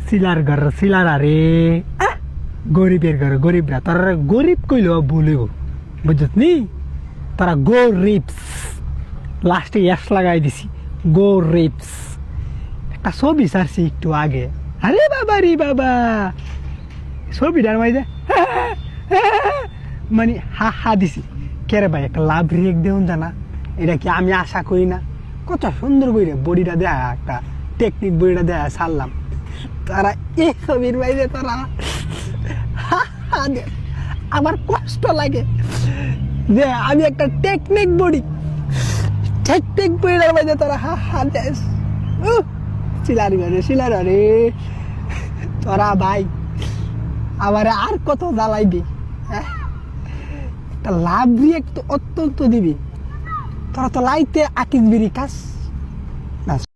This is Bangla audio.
সিলার ঘর সিলার আরে গরিবের ঘর গরিবরা তারা গরিব কইল বলিব বুঝত নি তারা গরিবস লাস্টে এস লাগাই দিছি গরিবস একটা ছবি সারছি একটু আগে আরে বাবা রে বাবা ছবিটার মাঝে মানে হা হা দিছি কেরে ভাই একটা লাভ রেক দেউন জানা এটা কি আমি আশা করি না কত সুন্দর করে বডিটা দেয়া একটা টেকনিক বডিটা দেয়া ছাড়লাম তারা এই ছবির বাইরে তারা আমার কষ্ট লাগে যে আমি একটা টেকনিক বডি বডিটার বাইরে তারা হা হা দেস সিলার রে তোরা ভাই আবার আর কত জ্বালাইবি একটা লাভ রিয়েক্ট তো অত্যন্ত দিবি তোরা তো লাইতে আকিস বিড়ি খাস